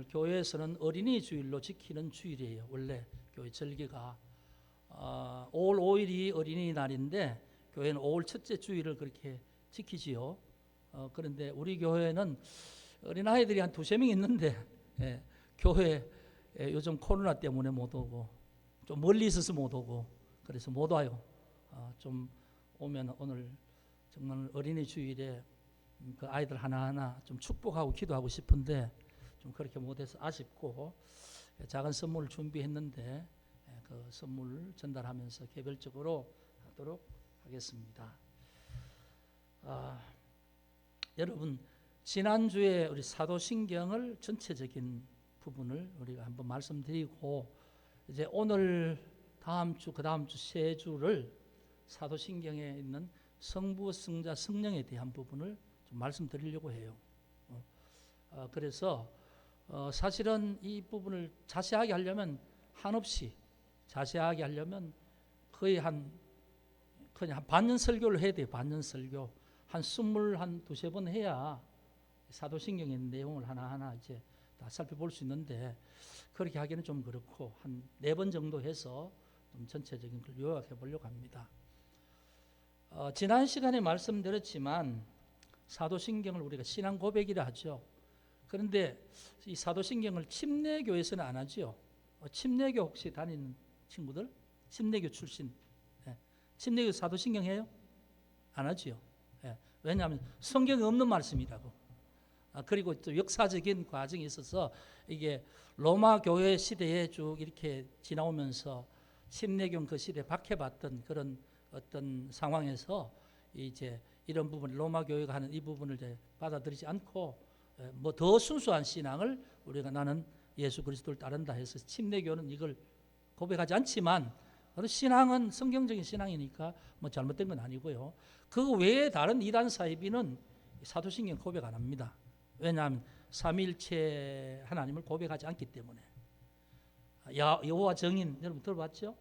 교회에서는 어린이 주일로 지키는 주일이에요. 원래 교회 절기가 5월 5일이 어린이날인데 교회는 5월 첫째 주일을 그렇게 지키지요. 그런데 우리 교회는 어린아이들이 한 2~3명 있는데 교회에 요즘 코로나 때문에 못 오고 좀 멀리 있어서 못 오고 그래서 못 와요. 좀 오면 오늘 정말 어린이 주일에 그 아이들 하나하나 좀 축복하고 기도하고 싶은데 좀 그렇게 못해서 아쉽고 작은 선물을 준비했는데 그 선물 전달하면서 개별적으로 하도록 하겠습니다. 여러분 지난주에 우리 사도신경을 전체적인 부분을 우리가 한번 말씀드리고 이제 오늘 다음 주 그 다음 주 3주를 사도신경에 있는 성부, 성자, 성령에 대한 부분을 좀 말씀드리려고 해요. 그래서 사실은 이 부분을 자세하게 하려면 한없이 자세하게 하려면 거의 그냥 한 반년 설교를 해야 돼요. 반년 설교 한 2~3번 해야 사도신경의 있는 내용을 하나하나 이제 다 살펴볼 수 있는데 그렇게 하기는 좀 그렇고 한 4번 정도 해서 좀 전체적인 걸 요약해 보려고 합니다. 지난 시간에 말씀드렸지만 사도신경을 우리가 신앙 고백이라 하죠. 그런데 이 사도신경을 침례교에서는 안 하죠. 침례교 혹시 다니는 친구들? 침례교 출신 침례교 사도신경 해요? 안 하죠. 왜냐하면 성경에 없는 말씀이라고. 그리고 또 역사적인 과정이 있어서 이게 로마 교회 시대에 쭉 이렇게 지나오면서 침례교는 그 시대에 박해받던 그런 어떤 상황에서 이제 이런 부분 로마 교회가 하는 이 부분을 이제 받아들이지 않고 뭐 더 순수한 신앙을 우리가 나는 예수 그리스도를 따른다 해서 침례교는 이걸 고백하지 않지만 신앙은 성경적인 신앙이니까 뭐 잘못된 건 아니고요. 그 외에 다른 이단 사이비는 사도신경 고백 안 합니다. 왜냐하면 삼위일체 하나님을 고백하지 않기 때문에. 여호와 정인 여러분 들어봤죠?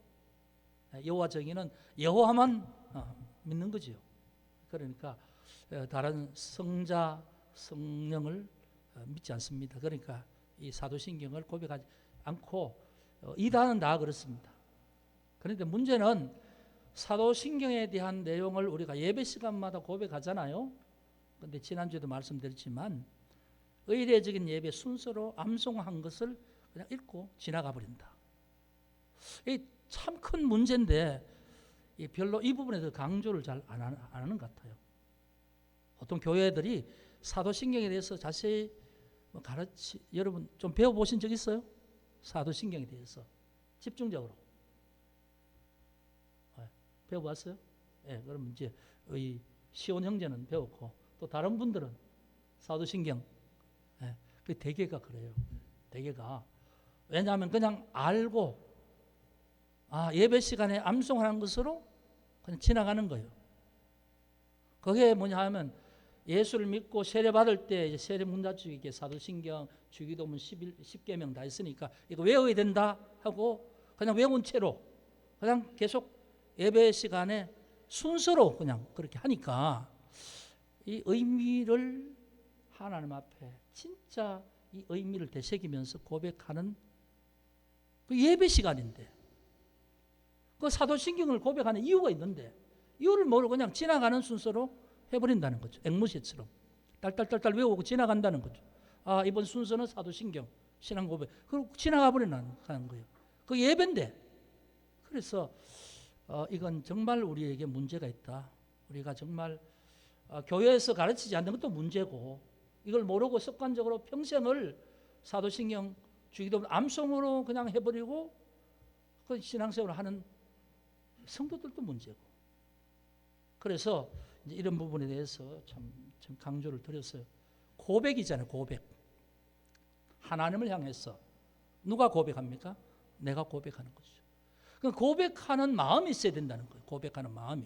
여호와 정인은 여호와만 믿는 거지요. 그러니까 다른 성자 성령을 믿지 않습니다. 그러니까 이 사도신경을 고백하지 않고 이단은 다 그렇습니다. 그런데 문제는 사도신경에 대한 내용을 우리가 예배 시간마다 고백하잖아요. 그런데 지난주에도 말씀드렸지만 의례적인 예배 순서로 암송한 것을 그냥 읽고 지나가 버린다. 이 참 큰 문제인데 별로 이 부분에 대해서 강조를 잘 안 하는 것 같아요. 어떤 교회들이 사도신경에 대해서 자세히 여러분 좀 배워보신 적 있어요? 사도신경에 대해서 집중적으로 배워봤어요? 그럼 이제 시온 형제는 배웠고 또 다른 분들은 사도신경 그 대개가 그래요. 대개가 왜냐하면 그냥 알고 예배 시간에 암송하는 것으로 그냥 지나가는 거예요. 그게 뭐냐 하면 예수를 믿고 세례 받을 때 세례 문자주기에 사도신경, 주기도문 10계명 다 있으니까 이거 외워야 된다 하고 그냥 외운 채로 그냥 계속 예배 시간에 순서로 그냥 그렇게 하니까 이 의미를 하나님 앞에 진짜 이 의미를 되새기면서 고백하는 그 예배 시간인데 그 사도신경을 고백하는 이유가 있는데 이유를 모르고 그냥 지나가는 순서로 해버린다는 거죠. 앵무새처럼 딸딸딸딸 외우고 지나간다는 거죠. 이번 순서는 사도신경 신앙 고백 그리고 지나가 버리는 거예요. 그 예배인데 그래서 이건 정말 우리에게 문제가 있다. 우리가 정말 교회에서 가르치지 않는 것도 문제고 이걸 모르고 습관적으로 평생을 사도신경 주기도문 암송으로 그냥 해버리고 그 신앙생활을 하는 성도들도 문제고 그래서 이제 이런 부분에 대해서 참 강조를 드렸어요. 고백이잖아요. 고백. 하나님을 향해서 누가 고백합니까? 내가 고백하는 거죠. 그러니까 고백하는 마음이 있어야 된다는 거예요. 고백하는 마음이.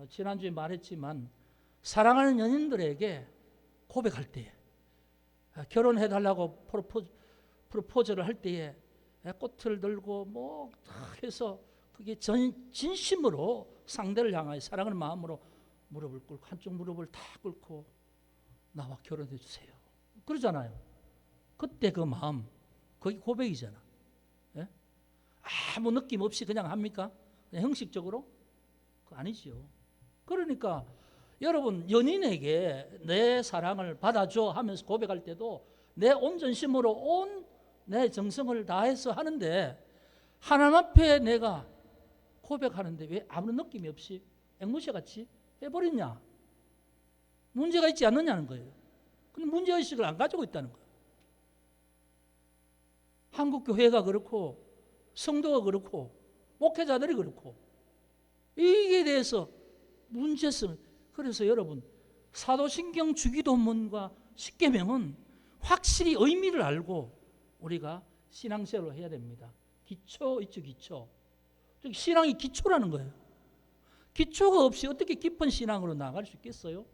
지난주에 말했지만 사랑하는 연인들에게 고백할 때에 결혼해달라고 프로포즈를 할 때에 꽃을 들고 뭐 해서 그게 진심으로 상대를 향하여 사랑하는 마음으로 무릎을 꿇고 한쪽 무릎을 다 꿇고 나와 결혼해 주세요. 그러잖아요. 그때 그 마음, 그게 고백이잖아. 예? 아무 느낌 없이 그냥 합니까? 그냥 형식적으로? 그거 아니지요. 그러니까 여러분, 연인에게 내 사랑을 받아줘 하면서 고백할 때도 내 온 전심으로 온 내 정성을 다해서 하는데, 하나님 앞에 내가 고백하는데 왜 아무런 느낌이 없이 앵무새같이 해버리냐? 문제가 있지 않느냐는 거예요. 근데 문제의식을 안 가지고 있다는 거예요. 한국 교회가 그렇고 성도가 그렇고 목회자들이 그렇고 이게 대해서 문제점. 그래서 여러분, 사도신경 주기도문과 십계명은 확실히 의미를 알고 우리가 신앙생활을 해야 됩니다. 기초 있죠, 기초. 신앙이 기초라는 거예요. 기초가 없이 어떻게 깊은 신앙으로 나갈 수 있겠어요?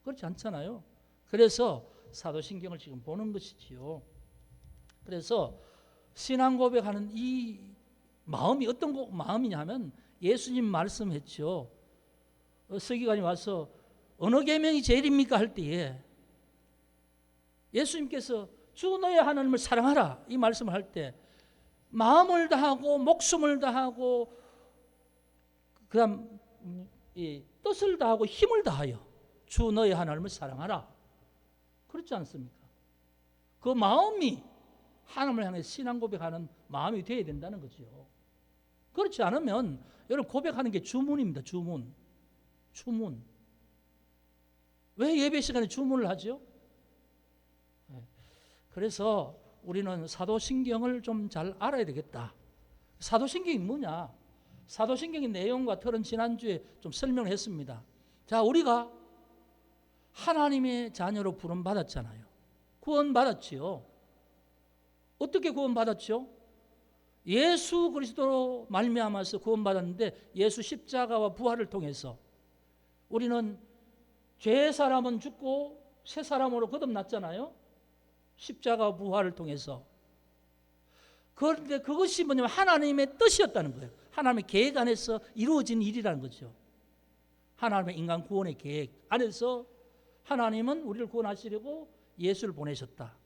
그렇지 않잖아요. 그래서 사도신경을 지금 보는 것이지요. 그래서 신앙 고백하는 이 마음이 어떤 마음이냐 하면, 예수님 말씀했죠. 서기관이 와서 어느 계명이 제일입니까 할 때에 예수님께서 주 너의 하나님을 사랑하라 이 말씀을 할 때 마음을 다하고 목숨을 다하고 그다음 뜻을 다하고 힘을 다하여 주 너의 하나님을 사랑하라. 그렇지 않습니까? 그 마음이 하나님을 향해 신앙 고백하는 마음이 되어야 된다는 거죠. 그렇지 않으면 여러분, 고백하는 게 주문입니다. 주문. 왜 예배 시간에 주문을 하죠? 그래서 우리는 사도신경을 좀 잘 알아야 되겠다. 사도신경이 뭐냐? 사도신경의 내용과 틀은 지난주에 좀 설명을 했습니다. 자, 우리가 하나님의 자녀로 부름받았잖아요. 구원받았지요. 어떻게 구원받았죠? 예수 그리스도로 말미암아서 구원받았는데, 예수 십자가와 부활을 통해서 우리는 죄 사람은 죽고 새 사람으로 거듭났잖아요. 십자가 부활을 통해서. 그런데 그것이 뭐냐면 하나님의 뜻이었다는 거예요. 하나님의 계획 안에서 이루어진 일이라는 거죠. 하나님의 인간 구원의 계획 안에서 하나님은 우리를 구원하시려고 예수를 보내셨다.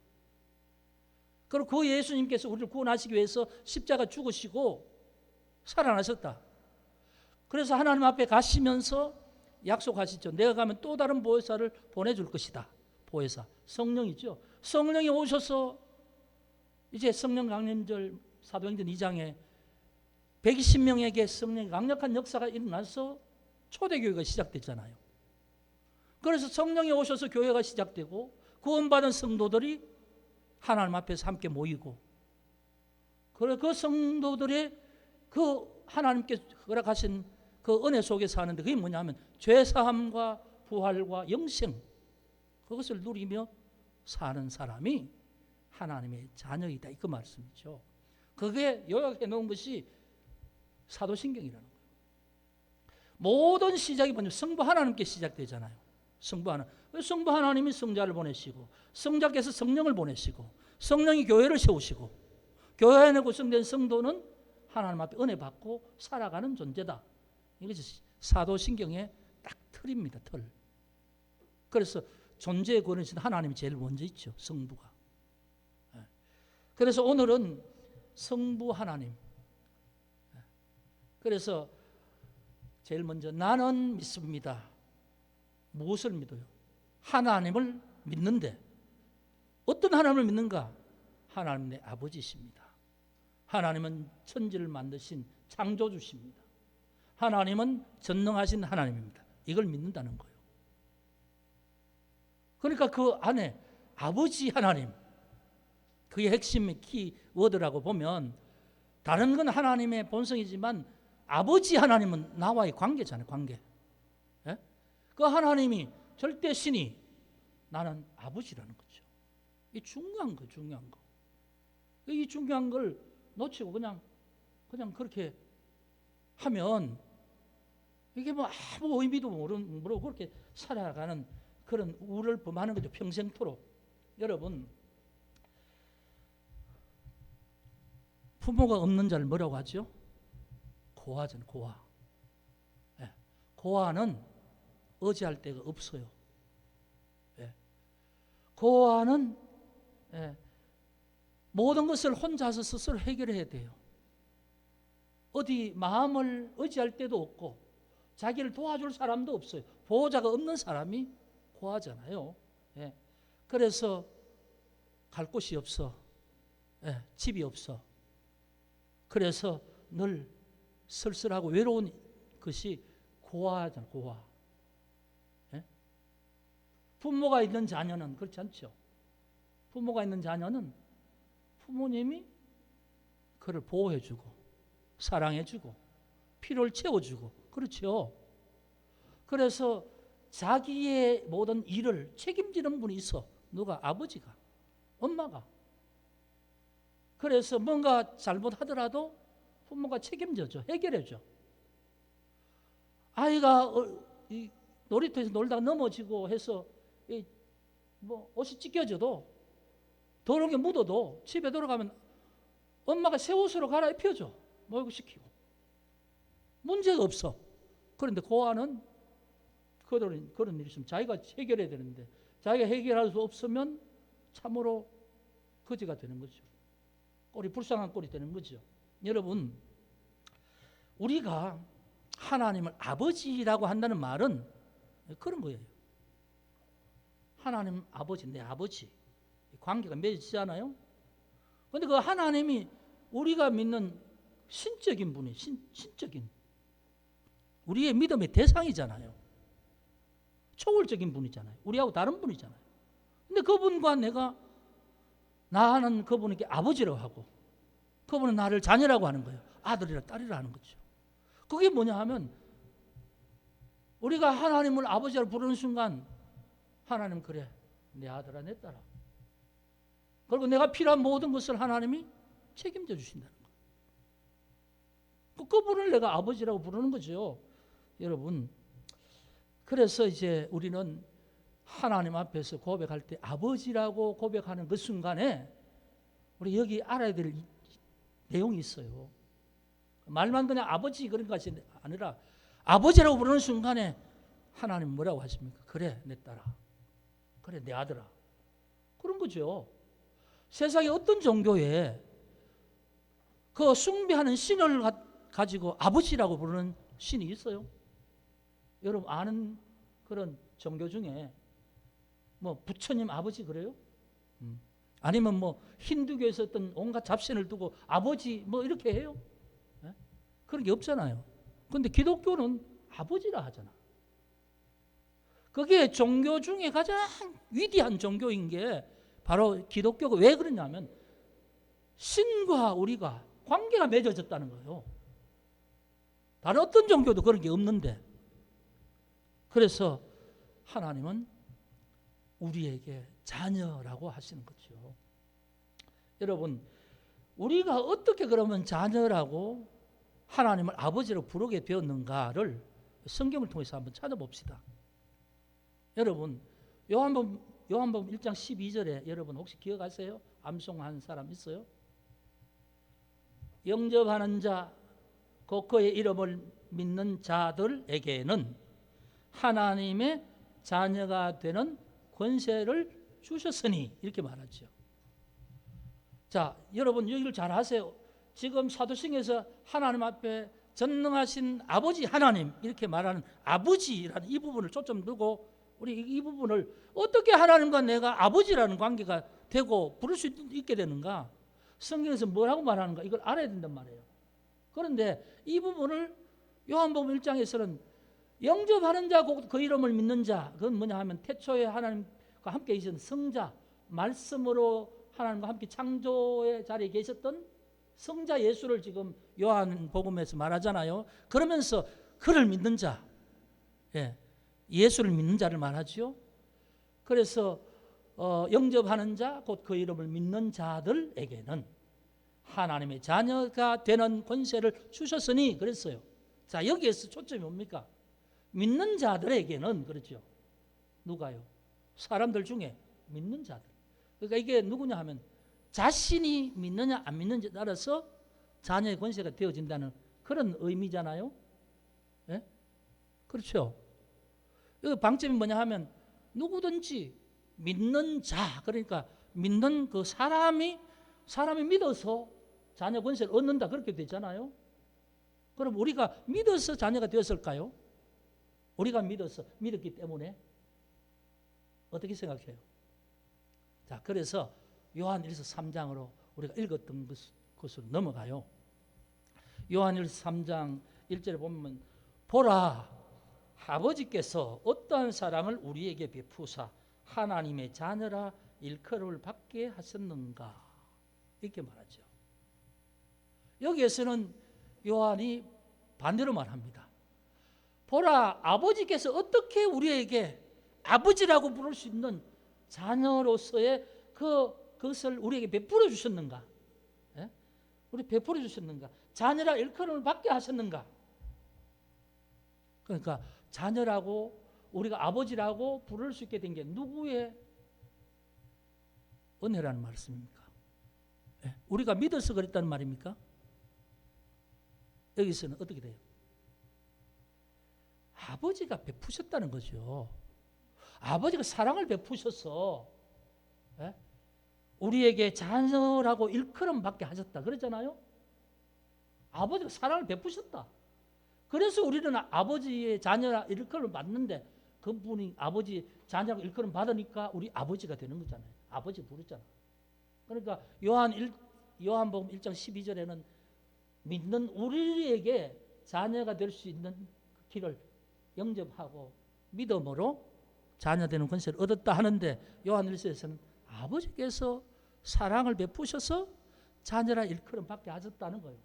그리고 그 예수님께서 우리를 구원하시기 위해서 십자가 죽으시고 살아나셨다. 그래서 하나님 앞에 가시면서 약속하시죠. 내가 가면 또 다른 보혜사를 보내줄 것이다. 보혜사, 성령이죠. 성령이 오셔서 이제 성령 강림절 사도행전 2장에 120명에게 성령의 강력한 역사가 일어나서 초대교회가 시작됐잖아요. 그래서 성령이 오셔서 교회가 시작되고 구원받은 성도들이 하나님 앞에서 함께 모이고, 그 성도들의 그 하나님께 허락하신 그 은혜 속에 사는데, 그게 뭐냐면 죄사함과 부활과 영생, 그것을 누리며 사는 사람이 하나님의 자녀이다, 그 말씀이죠. 그게 요약해 놓은 것이 사도신경이라는 거예요. 모든 시작이 뭐냐면 성부 하나님께 시작되잖아요. 성부 하나님이 성자를 보내시고, 성자께서 성령을 보내시고, 성령이 교회를 세우시고, 교회 안에 구성된 성도는 하나님 앞에 은혜 받고 살아가는 존재다. 이것이 사도신경의 딱 틀입니다. 틀. 그래서 존재의 권위는 하나님이 제일 먼저 있죠. 성부가. 그래서 오늘은 성부 하나님. 그래서 제일 먼저 나는 믿습니다. 무엇을 믿어요? 하나님을 믿는데, 어떤 하나님을 믿는가? 하나님 내 아버지십니다. 하나님은 천지를 만드신 창조주십니다. 하나님은 전능하신 하나님입니다. 이걸 믿는다는 거예요. 그러니까 그 안에 아버지 하나님, 그게 핵심의 키워드라고 보면, 다른 건 하나님의 본성이지만 아버지 하나님은 나와의 관계잖아요. 관계. 예? 그 하나님이 절대 신이 나는 아버지라는 거죠. 이 중요한 거, 중요한 거. 이 중요한 걸 놓치고 그냥 그렇게 하면 이게 뭐 아무 의미도 모르고 그렇게 살아가는 그런 우를 범하는 거죠. 평생토록. 여러분, 부모가 없는 자를 뭐라고 하죠? 고아잖아요. 고아. 예. 고아는 의지할 데가 없어요. 예. 고아는 모든 것을 혼자서 스스로 해결해야 돼요. 어디 마음을 의지할 데도 없고 자기를 도와줄 사람도 없어요. 보호자가 없는 사람이 고아잖아요. 예. 그래서 갈 곳이 없어. 예. 집이 없어. 그래서 늘 쓸쓸하고 외로운 것이 고아잖아. 고아. 예? 부모가 있는 자녀는 그렇지 않죠. 부모가 있는 자녀는 부모님이 그를 보호해주고 사랑해주고 필요를 채워주고 그렇죠. 그래서 자기의 모든 일을 책임지는 분이 있어. 누가? 아버지가, 엄마가. 그래서 뭔가 잘못하더라도 부모가 책임져줘, 해결해줘. 아이가 놀이터에서 놀다가 넘어지고 해서 뭐 옷이 찢겨져도 더러운 게 묻어도 집에 돌아가면 엄마가 새 옷으로 갈아입혀줘. 목욕시키고. 문제가 없어. 그런데 고아는 그런 일이 있으면 자기가 해결해야 되는데 자기가 해결할 수 없으면 참으로 거지가 되는 거죠. 불쌍한 꼴이 되는 거죠. 여러분, 우리가 하나님을 아버지라고 한다는 말은 그런 거예요. 하나님 아버지, 내 아버지. 관계가 맺어지잖아요. 그런데 그 하나님이 우리가 믿는 신적인 분이 신적인 우리의 믿음의 대상이잖아요. 초월적인 분이잖아요. 우리하고 다른 분이잖아요. 근데 그분과 나는 그분에게 아버지라고 하고 그분은 나를 자녀라고 하는 거예요. 아들이라 딸이라 하는 거죠. 그게 뭐냐 하면 우리가 하나님을 아버지라고 부르는 순간 하나님 그래 내 아들아 내 딸아. 그리고 내가 필요한 모든 것을 하나님이 책임져 주신다는 거예요. 그분을 내가 아버지라고 부르는 거죠. 여러분, 그래서 이제 우리는 하나님 앞에서 고백할 때 아버지라고 고백하는 그 순간에 우리 여기 알아야 될 내용이 있어요. 말만 그냥 아버지 그런 것이 아니라 아버지라고 부르는 순간에 하나님 뭐라고 하십니까? 그래 내 딸아, 그래 내 아들아, 그런 거죠. 세상에 어떤 종교에 그 숭배하는 신을 가지고 아버지라고 부르는 신이 있어요? 여러분 아는 그런 종교 중에 뭐 부처님 아버지 그래요? 아니면 뭐 힌두교에서 어떤 온갖 잡신을 두고 아버지 뭐 이렇게 해요? 네? 그런 게 없잖아요. 그런데 기독교는 아버지라 하잖아. 그게 종교 중에 가장 위대한 종교인 게 바로 기독교가 왜 그러냐면 신과 우리가 관계가 맺어졌다는 거예요. 다른 어떤 종교도 그런 게 없는데 그래서 하나님은 우리에게 자녀라고 하시는 거죠. 여러분, 우리가 어떻게 그러면 자녀라고 하나님을 아버지로 부르게 되었는가를 성경을 통해서 한번 찾아봅시다. 여러분, 요한복음 1장 12절에 여러분 혹시 기억하세요? 암송한 사람 있어요? 영접하는 자, 곧 그의 이름을 믿는 자들에게는 하나님의 자녀가 되는 권세를 주셨으니 이렇게 말하죠. 자, 여러분 여기를 잘 아세요. 지금 사도행전에서 하나님 앞에 전능하신 아버지 하나님 이렇게 말하는 아버지라는 이 부분을 초점 두고 우리 이 부분을 어떻게 하나님과 내가 아버지라는 관계가 되고 부를 수 있게 되는가? 성경에서 뭐라고 말하는가? 이걸 알아야 된단 말이에요. 그런데 이 부분을 요한복음 1장에서는 영접하는 자, 그 이름을 믿는 자, 그건 뭐냐 하면 태초에 하나님과 함께 계신 성자, 말씀으로 하나님과 함께 창조의 자리에 계셨던 성자 예수를 지금 요한복음에서 말하잖아요. 그러면서 그를 믿는 자, 예수를 믿는 자를 말하죠. 그래서 영접하는 자, 곧 그 이름을 믿는 자들에게는 하나님의 자녀가 되는 권세를 주셨으니 그랬어요. 자, 여기에서 초점이 뭡니까? 믿는 자들에게는 그렇죠. 누가요? 사람들 중에 믿는 자들. 그러니까 이게 누구냐 하면 자신이 믿느냐 안 믿느냐에 따라서 자녀의 권세가 되어진다는 그런 의미잖아요. 예? 그렇죠. 이 방점이 뭐냐 하면 누구든지 믿는 자, 그러니까 믿는 그 사람이 사람이 믿어서 자녀 권세를 얻는다 그렇게 되잖아요. 그럼 우리가 믿어서 자녀가 되었을까요? 우리가 믿었기 때문에 어떻게 생각해요? 자, 그래서 요한일서 3장으로 우리가 읽었던 것으로 넘어가요. 요한일서 3장 1절에 보면 보라 아버지께서 어떠한 사랑을 우리에게 베푸사 하나님의 자녀라 일컬음을 받게 하셨는가 이렇게 말하죠. 여기에서는 요한이 반대로 말합니다. 보라 아버지께서 어떻게 아버지라고 부를 수 있는 자녀로서의 그것을 우리에게 베풀어 주셨는가? 예? 우리 베풀어 주셨는가? 자녀라 일컬음을 받게 하셨는가? 그러니까 자녀라고 우리가 아버지라고 부를 수 있게 된 게 누구의 은혜라는 말씀입니까? 예? 우리가 믿어서 그랬다는 말입니까? 여기서는 어떻게 돼요? 아버지가 베푸셨다는 거죠. 아버지가 사랑을 베푸셔서 예? 우리에게 자녀라고 일컬음 받게 하셨다 그러잖아요. 아버지가 사랑을 베푸셨다. 그래서 우리는 아버지의 자녀라 일컬음을 받는데 그분이 아버지 자녀라고 일컬음 받으니까 우리 아버지가 되는 거잖아요. 아버지 부르잖아. 그러니까 요한복음 1장 12절에는 믿는 우리에게 자녀가 될 수 있는 그 길을 영접하고 믿음으로 자녀되는 권세를 얻었다 하는데 요한일서에서는 아버지께서 사랑을 베푸셔서 자녀라 일컬음 받게 하셨다는 거예요.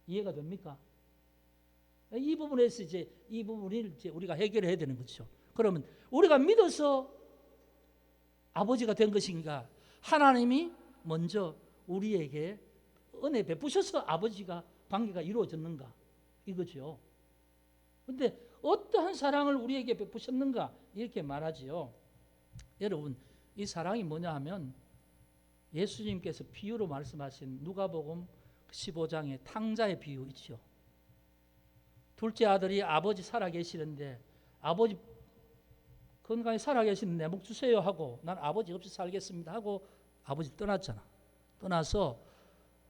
이해가 됩니까? 이 부분에서 이 부분을 우리가 해결해야 되는 거죠. 그러면 우리가 믿어서 아버지가 된 것인가? 하나님이 먼저 우리에게 은혜 베푸셔서 아버지가 관계가 이루어졌는가? 이거죠. 근데 어떠한 사랑을 우리에게 베푸셨는가? 이렇게 말하지요. 여러분, 이 사랑이 뭐냐 하면 예수님께서 비유로 말씀하신 누가복음 15장의 탕자의 비유 있죠. 둘째 아들이 아버지 살아계시는데 아버지 건강히 살아계시는데 내 목 주세요 하고 난 아버지 없이 살겠습니다 하고 아버지 떠났잖아. 떠나서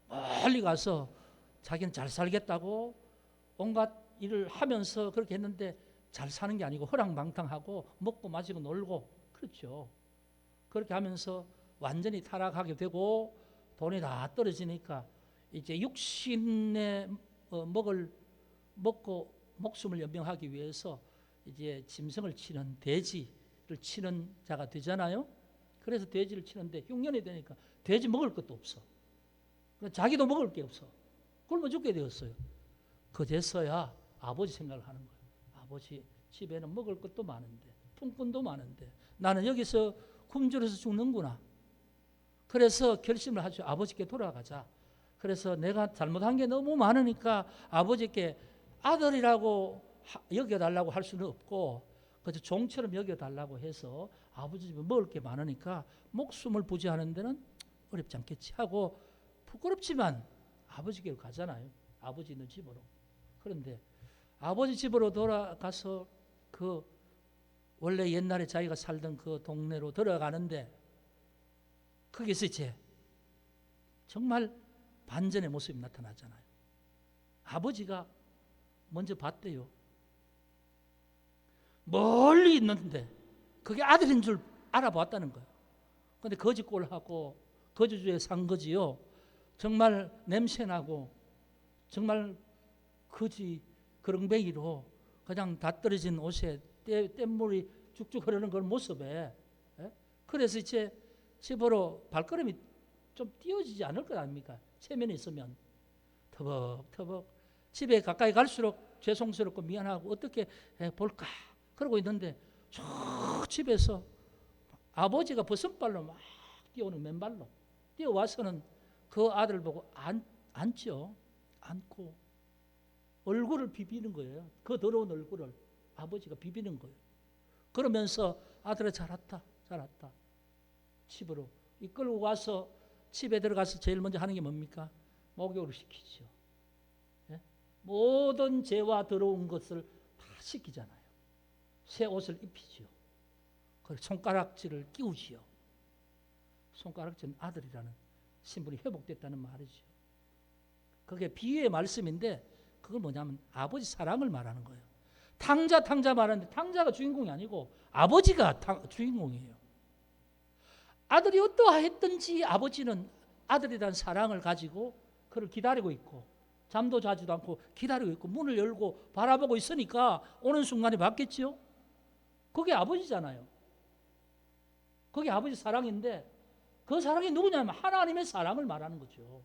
멀리 가서 자기는 잘 살겠다고 온갖 일을 하면서 그렇게 했는데 잘 사는 게 아니고 허랑방탕하고 먹고 마시고 놀고 그렇죠. 그렇게 하면서 완전히 타락하게 되고 돈이 다 떨어지니까 이제 육신에 먹고 목숨을 연명하기 위해서 이제 짐승을 치는 돼지를 치는 자가 되잖아요. 그래서 돼지를 치는데 흉년이 되니까 돼지 먹을 것도 없어. 자기도 먹을 게 없어. 굶어 죽게 되었어요. 그제서야 아버지 생각을 하는 거예요. 아버지 집에는 먹을 것도 많은데 품꾼도 많은데 나는 여기서 굶주려서 죽는구나. 그래서 결심을 하죠. 아버지께 돌아가자. 그래서 내가 잘못한 게 너무 많으니까 아버지께 아들이라고 여겨달라고 할 수는 없고 그저 종처럼 여겨달라고 해서 아버지 집에 먹을 게 많으니까 목숨을 부지하는 데는 어렵지 않겠지 하고 부끄럽지만 아버지께로 가잖아요. 아버지 있는 집으로. 그런데 아버지 집으로 돌아가서 그 원래 옛날에 자기가 살던 그 동네로 들어가는데 거기서 이제 정말 반전의 모습이 나타나잖아요. 아버지가 먼저 봤대요. 멀리 있는데 그게 아들인 줄 알아봤다는 거예요. 그런데 거지꼴하고 거지주에 산 거지요. 정말 냄새나고 정말 거지 그렁뱅이로 그냥 다 떨어진 옷에 뗏물이 쭉쭉 흐르는 그런 모습에 그래서 이제 집으로 발걸음이 좀 띄어지지 않을 것 아닙니까? 체면이 있으면 터벅터벅 집에 가까이 갈수록 죄송스럽고 미안하고 어떻게 볼까 그러고 있는데 저 집에서 아버지가 버선발로 막 뛰어오는 맨발로 뛰어와서는 그 아들 보고 앉죠. 앉고 얼굴을 비비는 거예요. 그 더러운 얼굴을 아버지가 비비는 거예요. 그러면서 아들아 잘 왔다 집으로 이끌고 와서 집에 들어가서 제일 먼저 하는 게 뭡니까? 목욕을 시키죠. 예? 모든 죄와 더러운 것을 다 시키잖아요. 새 옷을 입히죠. 그리고 손가락질을 끼우지요. 손가락질은 아들이라는 신분이 회복됐다는 말이죠. 그게 비유의 말씀인데 그건 뭐냐면 아버지 사랑을 말하는 거예요. 탕자 말하는데 탕자가 주인공이 아니고 아버지가 주인공이에요. 아들이 어떠했든지 아버지는 아들에 대한 사랑을 가지고 그를 기다리고 있고 잠도 자지도 않고 기다리고 있고 문을 열고 바라보고 있으니까 오는 순간에 받겠지요. 그게 아버지잖아요. 그게 아버지 사랑인데 그 사랑이 누구냐면 하나님의 사랑을 말하는 거죠.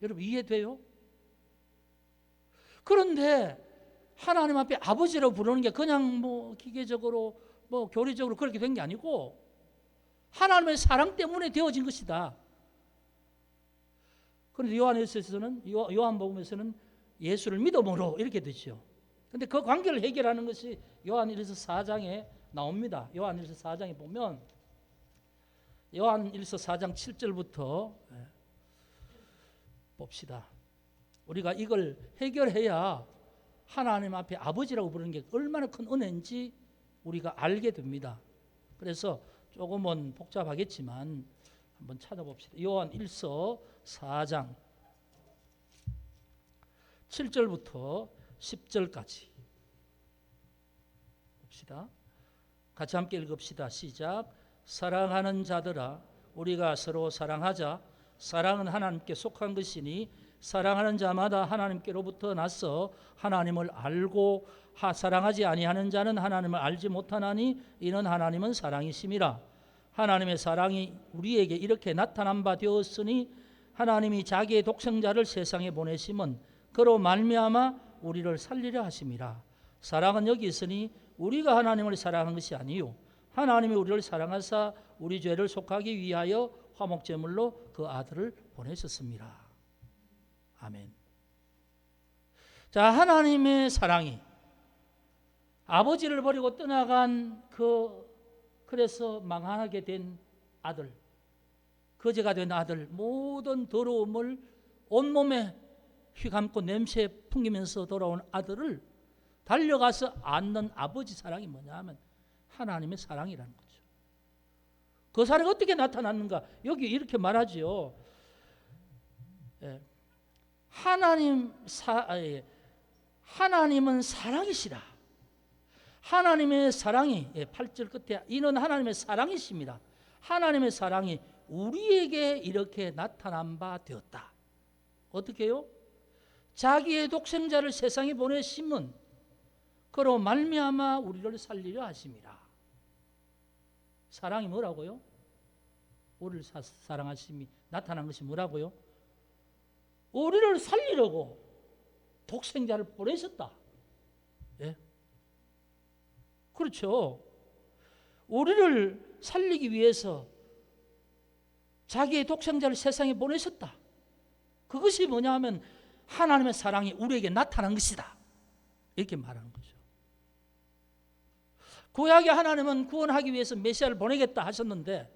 여러분 이해돼요? 그런데 하나님 앞에 아버지라고 부르는 게 그냥 뭐 기계적으로 뭐 교리적으로 그렇게 된 게 아니고 하나님의 사랑 때문에 되어진 것이다. 그런데 요한복음에서는 예수를 믿음으로 이렇게 되죠. 그런데 그 관계를 해결하는 것이 요한일서 4장에 나옵니다. 요한일서 4장에 보면 요한일서 4장 7절부터 봅시다. 우리가 이걸 해결해야 하나님 앞에 아버지라고 부르는 게 얼마나 큰 은혜인지 우리가 알게 됩니다. 그래서 조금은 복잡하겠지만 한번 찾아봅시다. 요한일서 4장 7절부터 10절까지 봅시다. 같이 함께 읽읍시다. 시작. 사랑하는 자들아 우리가 서로 사랑하자. 사랑은 하나님께 속한 것이니 사랑하는 자마다 하나님께로부터 나서 하나님을 알고 사랑하지 아니하는 자는 하나님을 알지 못하나니 이는 하나님은 사랑이심이라. 하나님의 사랑이 우리에게 이렇게 나타난 바 되었으니 하나님이 자기의 독생자를 세상에 보내심은 그로 말미암아 우리를 살리려 하심이라. 사랑은 여기 있으니 우리가 하나님을 사랑한 것이 아니요 하나님이 우리를 사랑하사 우리 죄를 속하기 위하여 화목제물로 그 아들을 보내셨습니다. 아멘. 자, 하나님의 사랑이 아버지를 버리고 떠나간 그래서 망하게 된 아들, 거지가 된 아들, 모든 더러움을 온몸에 휘감고 냄새 풍기면서 돌아온 아들을 달려가서 안는 아버지 사랑이 뭐냐 하면 하나님의 사랑이라는 거죠. 그 사랑이 어떻게 나타났는가? 여기 이렇게 말하죠. 하나님은 사랑이시라. 하나님의 사랑이 8절 끝에 이는 하나님의 사랑이십니다. 하나님의 사랑이 우리에게 이렇게 나타난 바 되었다. 어떻게 해요? 자기의 독생자를 세상에 보내심은 그로 말미암아 우리를 살리려 하심이라. 사랑이 뭐라고요? 우리를 사랑하심이 나타난 것이 뭐라고요? 우리를 살리려고 독생자를 보내셨다. 예? 그렇죠. 우리를 살리기 위해서 자기의 독생자를 세상에 보내셨다. 그것이 뭐냐 하면 하나님의 사랑이 우리에게 나타난 것이다. 이렇게 말하는 거죠. 구약의 하나님은 구원하기 위해서 메시아를 보내겠다 하셨는데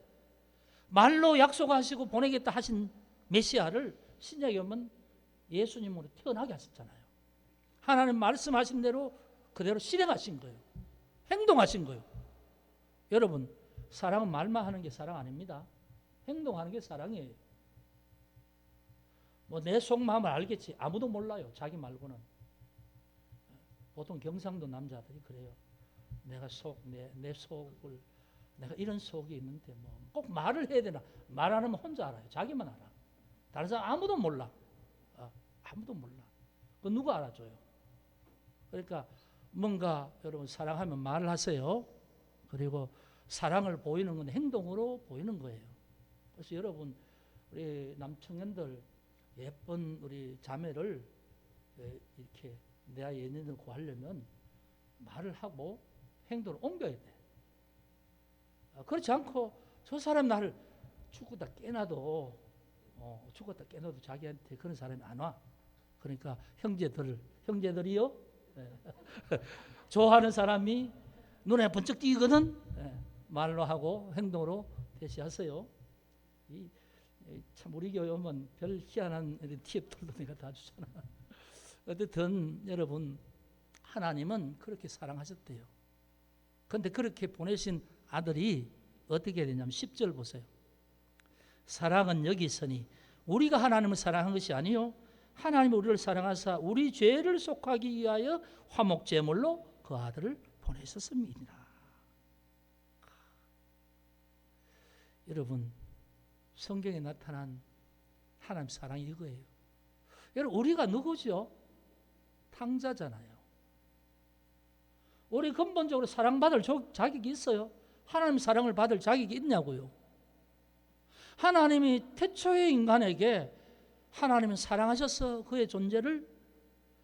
말로 약속하시고 보내겠다 하신 메시아를 신약에 오면 예수님으로 태어나게 하셨잖아요. 하나님 말씀하신 대로 그대로 실행하신 거예요. 행동하신 거예요. 여러분, 사랑은 말만 하는 게 사랑 아닙니다. 행동하는 게 사랑이에요. 뭐 내 속마음을 알겠지. 아무도 몰라요. 자기 말고는. 보통 경상도 남자들이 그래요. 내가 내 속을 내가 이런 속이 있는데 뭐 꼭 말을 해야 되나? 말 안 하면 혼자 알아요. 자기만 알아. 다른 사람 아무도 몰라. 아무도 몰라. 그 누가 알아줘요? 그러니까 뭔가 여러분 사랑하면 말을 하세요. 그리고 사랑을 보이는 건 행동으로 보이는 거예요. 그래서 여러분 우리 남청년들 예쁜 우리 자매를 이렇게 내 연인을 구하려면 말을 하고 행동을 옮겨야 돼. 그렇지 않고 저 사람 나를 죽었다 깨놔도 자기한테 그런 사람이 안 와. 그러니까 형제들이요 좋아하는 사람이 눈에 번쩍 띄거든. 말로 하고 행동으로 대시하세요. 참 우리 교회 오면 별 희한한 팁들도 내가 다 주잖아. 어쨌든 여러분 하나님은 그렇게 사랑하셨대요. 그런데 그렇게 보내신 아들이 어떻게 되냐면 10절 보세요. 사랑은 여기 있으니 우리가 하나님을 사랑한 것이 아니요 하나님이 우리를 사랑하사 우리 죄를 속하기 위하여 화목제물로 그 아들을 보내셨습니다. 여러분, 성경에 나타난 하나님 사랑이 이거예요. 여러분, 우리가 누구죠? 탕자잖아요. 우리 근본적으로 사랑받을 자격이 있어요? 하나님 사랑을 받을 자격이 있냐고요? 하나님이 태초의 인간에게 하나님은 사랑하셔서 그의 존재를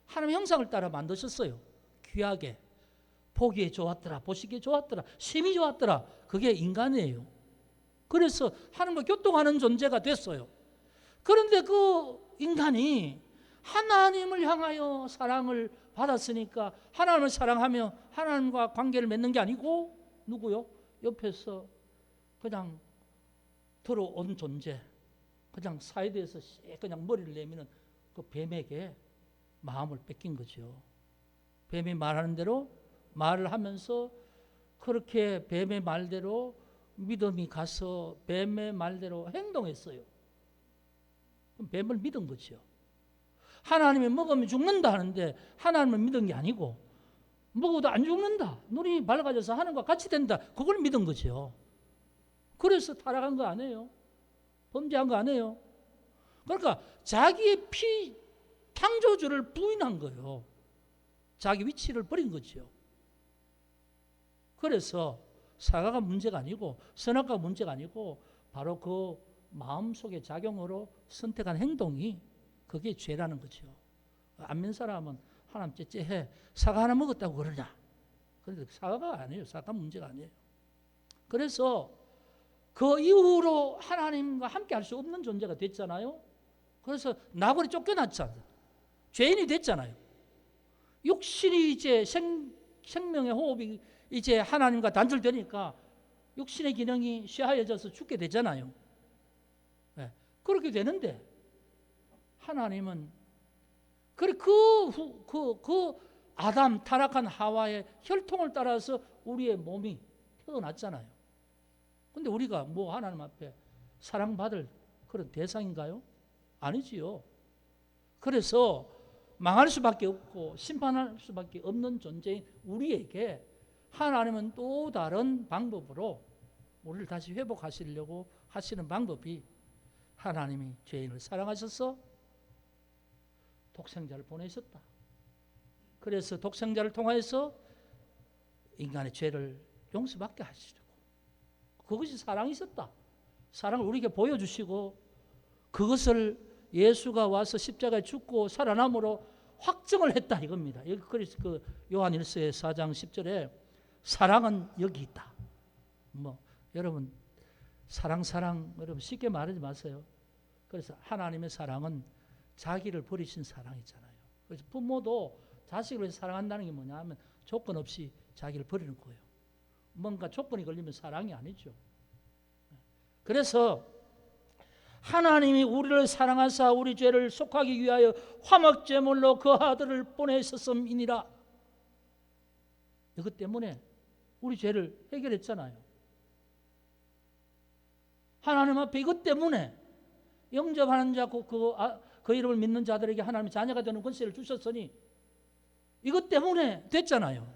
하나님의 형상을 따라 만드셨어요. 귀하게, 보기에 좋았더라, 보시기에 좋았더라, 심히 좋았더라. 그게 인간이에요. 그래서 하나님과 교통하는 존재가 됐어요. 그런데 그 인간이 하나님을 향하여 사랑을 받았으니까 하나님을 사랑하며 하나님과 관계를 맺는 게 아니고 누구요? 옆에서 그냥 들어온 존재, 그냥 사이드에서 그냥 머리를 내미는 그 뱀에게 마음을 뺏긴 거죠. 뱀이 말하는 대로 말을 하면서 그렇게 뱀의 말대로 믿음이 가서 뱀의 말대로 행동했어요. 그럼 뱀을 믿은 거죠. 하나님이 먹으면 죽는다 하는데 하나님을 믿은 게 아니고 먹어도 안 죽는다, 눈이 밝아져서 하나님과 같이 된다, 그걸 믿은 거죠. 그래서 타락한 거 아니에요? 범죄한 거 아니에요? 그러니까 자기의 피 창조주를 부인한 거예요. 자기 위치를 버린 거죠. 그래서 사과가 문제가 아니고 선악과가 문제가 아니고 바로 그 마음속의 작용으로 선택한 행동이 그게 죄라는 거죠. 안 믿는 사람은 하나님 째째해 사과 하나 먹었다고 그러냐? 그런데 사과가 아니에요. 사과 문제가 아니에요. 그래서 그 이후로 하나님과 함께 할 수 없는 존재가 됐잖아요. 그래서 나골이 쫓겨났잖아요. 죄인이 됐잖아요. 육신이 이제 생명의 호흡이 이제 하나님과 단절되니까 육신의 기능이 쇠하여져서 죽게 되잖아요. 네. 그렇게 되는데 하나님은 그래 그 아담 타락한 하와의 혈통을 따라서 우리의 몸이 태어났잖아요. 근데 우리가 뭐 하나님 앞에 사랑받을 그런 대상인가요? 아니지요. 그래서 망할 수밖에 없고 심판할 수밖에 없는 존재인 우리에게 하나님은 또 다른 방법으로 우리를 다시 회복하시려고 하시는 방법이 하나님이 죄인을 사랑하셔서 독생자를 보내셨다. 그래서 독생자를 통하여서 인간의 죄를 용서받게 하시려고. 그것이 사랑이셨다. 사랑을 우리에게 보여주시고 그것을 예수가 와서 십자가에 죽고 살아남으로 확증을 했다 이겁니다. 여기 그래서 그 요한일서의 4장 10절에 사랑은 여기 있다. 뭐 여러분 사랑 여러분 쉽게 말하지 마세요. 그래서 하나님의 사랑은 자기를 버리신 사랑이잖아요. 그래서 부모도 자식을 위해서 사랑한다는 게 뭐냐 하면 조건 없이 자기를 버리는 거예요. 뭔가 조건이 걸리면 사랑이 아니죠. 그래서 하나님이 우리를 사랑하사 우리 죄를 속하기 위하여 화목제물로 그 아들을 보내셨음이니라. 이것 때문에 우리 죄를 해결했잖아요. 하나님 앞에 이것 때문에 영접하는 자 그 이름을 믿는 자들에게 하나님의 자녀가 되는 권세를 주셨으니 이것 때문에 됐잖아요.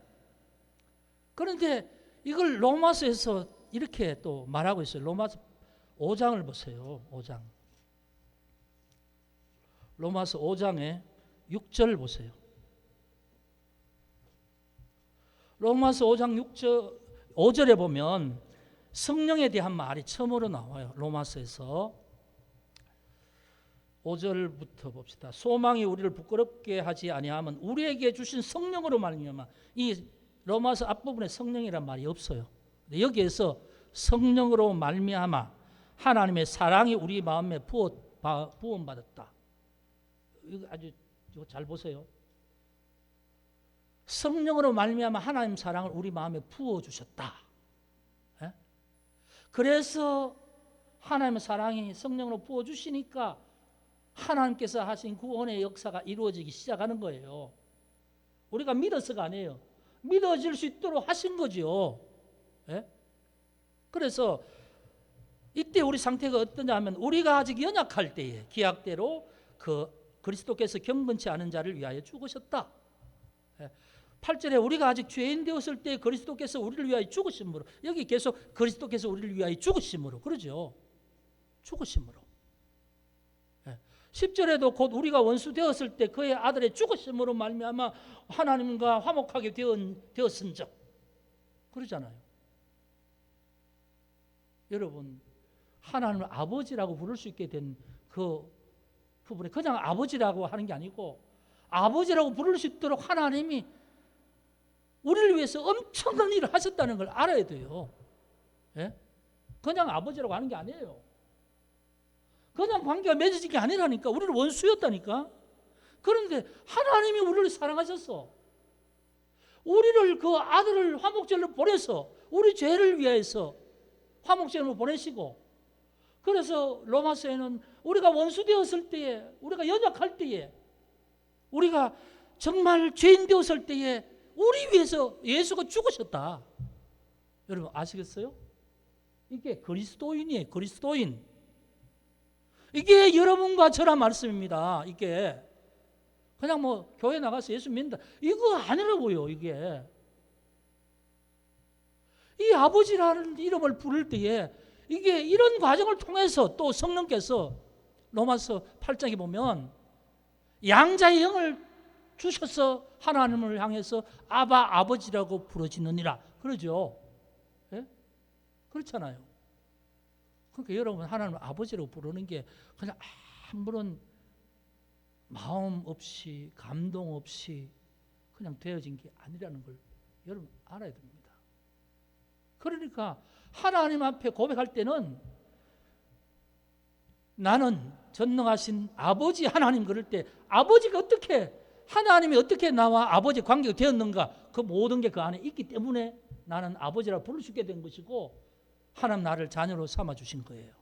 그런데 이걸 로마서에서 이렇게 또 말하고 있어요. 로마서 5장을 보세요. 5장. 로마서 5장의 6절 보세요. 로마서 5장 5절에 보면 성령에 대한 말이 처음으로 나와요. 로마서에서 5절부터 봅시다. 소망이 우리를 부끄럽게 하지 아니하면 우리에게 주신 성령으로 말미암아. 이 로마서 앞부분에 성령이란 말이 없어요. 여기에서 성령으로 말미암아 하나님의 사랑이 우리 마음에 부음받았다. 이거 아주 잘 보세요. 성령으로 말미암아 하나님 사랑을 우리 마음에 부어주셨다. 예? 그래서 하나님의 사랑이 성령으로 부어주시니까 하나님께서 하신 구원의 역사가 이루어지기 시작하는 거예요. 우리가 믿어서가 아니에요. 믿어질 수 있도록 하신 거죠. 예? 그래서 이때 우리 상태가 어떠냐 하면 우리가 아직 연약할 때에 기약대로 그리스도께서 경건치 않은 자를 위하여 죽으셨다. 8절에 우리가 아직 죄인 되었을 때 그리스도께서 우리를 위하여 죽으심으로, 여기 계속 그리스도께서 우리를 위하여 죽으심으로, 그러죠. 죽으심으로. 10절에도 곧 우리가 원수 되었을 때 그의 아들의 죽으심으로 말미암아 하나님과 화목하게 되었은즉, 그러잖아요. 여러분, 하나님을 아버지라고 부를 수 있게 된 그 부분에 그냥 아버지라고 하는 게 아니고 아버지라고 부를 수 있도록 하나님이 우리를 위해서 엄청난 일을 하셨다는 걸 알아야 돼요. 예? 그냥 아버지라고 하는 게 아니에요. 그냥 관계가 맺어진 게 아니라니까. 우리를 원수였다니까. 그런데 하나님이 우리를 사랑하셨어. 우리를 그 아들을 화목제로 보내서 우리 죄를 위해서 화목제로 보내시고, 그래서 로마서에는 우리가 원수 되었을 때에, 우리가 연약할 때에, 우리가 정말 죄인 되었을 때에 우리 위해서 예수가 죽으셨다. 여러분 아시겠어요? 이게 그리스도인이에요. 그리스도인. 이게 여러분과 저란 말씀입니다. 이게 그냥 뭐 교회 나가서 예수 믿는다 이거 아니라고요. 이게 이 아버지라는 이름을 부를 때에 이게 이런 과정을 통해서 또 성령께서 로마서 8장에 보면 양자의 영을 주셔서 하나님을 향해서 아바 아버지라고 부르짖느니라 그러죠. 예? 그렇잖아요. 그러니까 여러분 하나님을 아버지라고 부르는 게 그냥 아무런 마음 없이 감동 없이 그냥 되어진 게 아니라는 걸 여러분 알아야 됩니다. 그러니까 하나님 앞에 고백할 때는 나는 전능하신 아버지 하나님 그럴 때 아버지가 어떻게 하나님이 어떻게 나와 아버지 관계가 되었는가 그 모든 게 그 안에 있기 때문에 나는 아버지라고 부를 수 있게 된 것이고 하나님 나를 자녀로 삼아주신 거예요.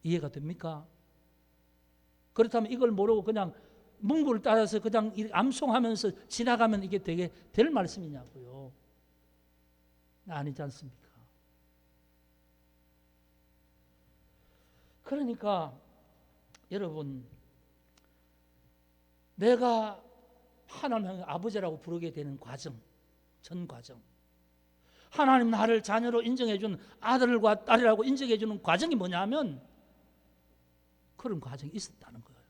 이해가 됩니까? 그렇다면 이걸 모르고 그냥 문구를 따라서 그냥 암송하면서 지나가면 이게 되게 될 말씀이냐고요. 아니지 않습니까? 그러니까 여러분 내가 하나님을 아버지라고 부르게 되는 과정, 전 과정, 하나님 나를 자녀로 인정해 주는 아들과 딸이라고 인정해 주는 과정이 뭐냐면 그런 과정이 있었다는 거예요.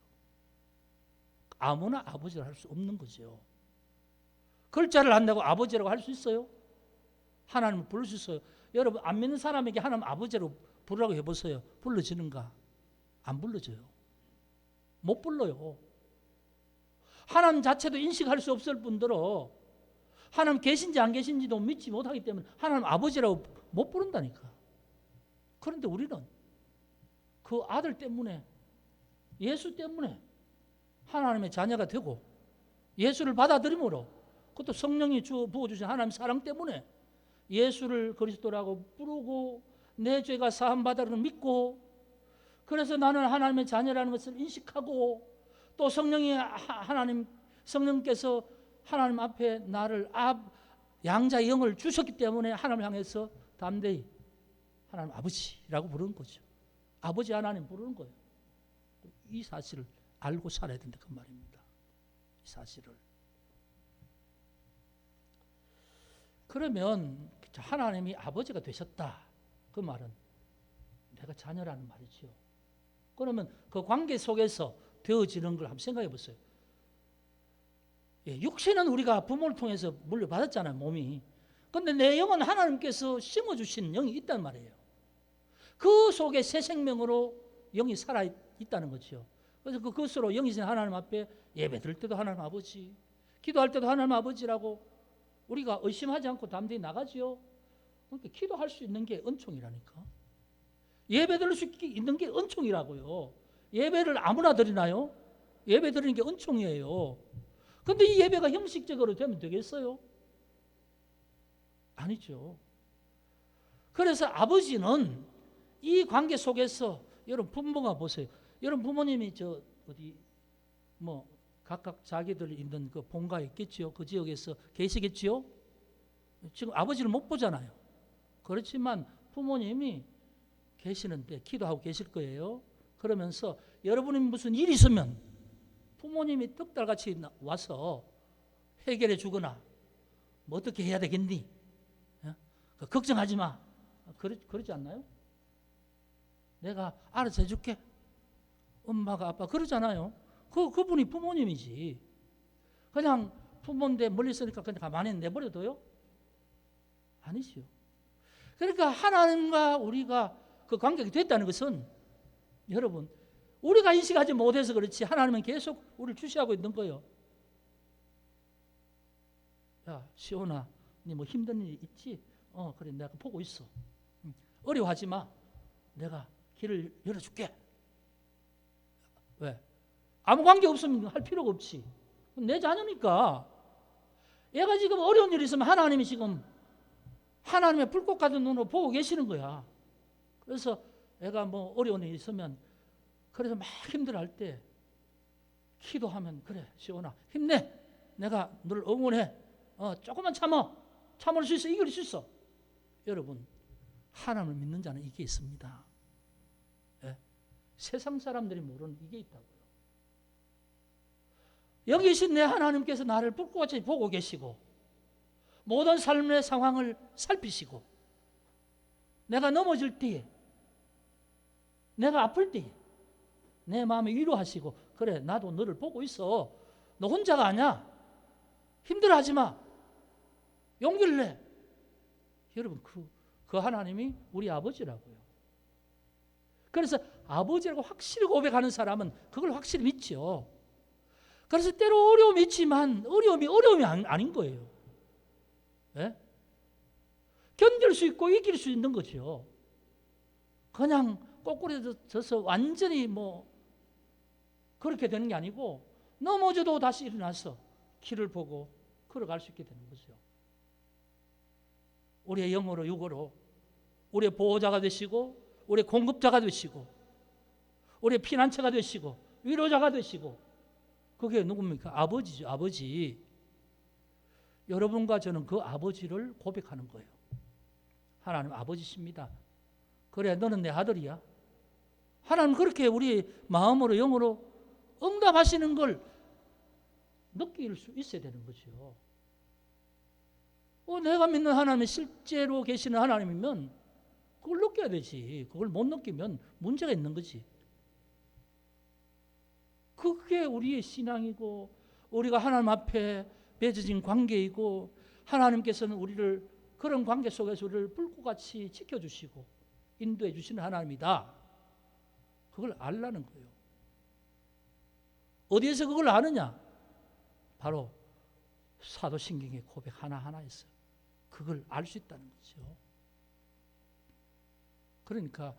아무나 아버지를 할 수 없는 거죠. 글자를 안다고 아버지라고 할 수 있어요? 하나님을 부를 수 있어요? 여러분 안 믿는 사람에게 하나님 아버지로 부르라고 해보세요. 불러지는가? 안 불러져요. 못 불러요. 하나님 자체도 인식할 수 없을 뿐더러 하나님 계신지 안 계신지도 믿지 못하기 때문에 하나님 아버지라고 못 부른다니까. 그런데 우리는 그 아들 때문에 예수 때문에 하나님의 자녀가 되고 예수를 받아들임으로 그것도 성령이 부어주신 하나님 사랑 때문에 예수를 그리스도라고 부르고 내 죄가 사함받아를 믿고 그래서 나는 하나님의 자녀라는 것을 인식하고 또 성령께서 하나님 앞에 나를 양자의 영을 주셨기 때문에 하나님을 향해서 담대히 하나님 아버지라고 부르는 거죠. 아버지 하나님 부르는 거예요. 이 사실을 알고 살아야 된다 그 말입니다. 이 사실을. 그러면 하나님이 아버지가 되셨다. 그 말은 내가 자녀라는 말이죠. 그러면 그 관계 속에서 되어지는 걸 한번 생각해 보세요. 예, 육신은 우리가 부모를 통해서 물려받았잖아요, 몸이. 그런데 내 영은 하나님께서 심어주신 영이 있단 말이에요. 그 속에 새 생명으로 영이 살아있다는 거죠. 그래서 그것으로 영이신 하나님 앞에 예배 드릴 때도 하나님 아버지, 기도할 때도 하나님 아버지라고 우리가 의심하지 않고 담대히 나가지요. 그러니까 기도할 수 있는 게 은총이라니까. 예배 드릴 수 있는 게 은총이라고요. 예배를 아무나 드리나요? 예배 드리는 게 은총이에요. 그런데 이 예배가 형식적으로 되면 되겠어요? 아니죠. 그래서 아버지는 이 관계 속에서 여러분 부모가 보세요. 여러분 부모님이 각각 자기들 있는 그 본가에 있겠지요. 그 지역에서 계시는데 기도하고 계실 거예요. 그러면서 여러분이 무슨 일이 있으면 부모님이 떡달같이 와서 해결해 주거나 뭐 어떻게 해야 되겠니? 걱정하지 마. 그러지 않나요? 내가 알아서 해줄게. 엄마가 아빠 그러잖아요. 그분이 부모님이지. 그냥 부모인데 멀리 있으니까 그냥 가만히 내버려둬요? 아니지요. 그러니까 하나님과 우리가 그 관계가 됐다는 것은 여러분 우리가 인식하지 못해서 그렇지 하나님은 계속 우리를 주시하고 있는 거예요. 야 시온아 니 뭐 힘든 일 있지? 그래 내가 보고 있어. 어려워하지 마. 내가 길을 열어줄게. 왜? 아무 관계 없으면 할 필요가 없지. 내 자녀니까. 얘가 지금 어려운 일이 있으면 하나님이 지금 하나님의 불꽃 같은 눈으로 보고 계시는 거야. 그래서 애가 뭐 어려운 일이 있으면 그래서 막 힘들어할 때 기도하면 그래 시온아 힘내. 내가 너를 응원해. 조금만 참을 수 있어. 이길 수 있어. 여러분 하나님을 믿는 자는 이게 있습니다. 예? 세상 사람들이 모르는 이게 있다고요. 여기 계신 내 하나님께서 나를 불꽃같이 보고 계시고 모든 삶의 상황을 살피시고 내가 넘어질 때에 내가 아플 때에 내 마음을 위로하시고 그래 나도 너를 보고 있어. 너 혼자가 아니야. 힘들어하지 마. 용기를 내. 여러분 그 하나님이 우리 아버지라고요. 그래서 아버지라고 확실히 고백하는 사람은 그걸 확실히 믿죠. 그래서 때로 어려움이 있지만 어려움이 아닌 거예요. 예? 견딜 수 있고 이길 수 있는 거죠. 그냥 꼬꾸라져서 완전히 뭐 그렇게 되는 게 아니고 넘어져도 다시 일어나서 길을 보고 걸어갈 수 있게 되는 거죠. 우리의 영으로 육으로 우리의 보호자가 되시고 우리의 공급자가 되시고 우리의 피난처가 되시고 위로자가 되시고 그게 누굽니까? 아버지죠. 아버지. 여러분과 저는 그 아버지를 고백하는 거예요. 하나님 아버지십니다. 그래 너는 내 아들이야. 하나님 그렇게 우리 마음으로 영으로 응답하시는 걸 느낄 수 있어야 되는 거죠. 내가 믿는 하나님이 실제로 계시는 하나님이면 그걸 느껴야 되지. 그걸 못 느끼면 문제가 있는 거지. 그게 우리의 신앙이고 우리가 하나님 앞에 맺어진 관계이고 하나님께서는 우리를 그런 관계 속에서 우리를 불꽃같이 지켜주시고 인도해 주시는 하나님이다. 그걸 알라는 거예요. 어디에서 그걸 아느냐? 바로 사도신경의 고백 하나하나에서 그걸 알 수 있다는 거죠. 그러니까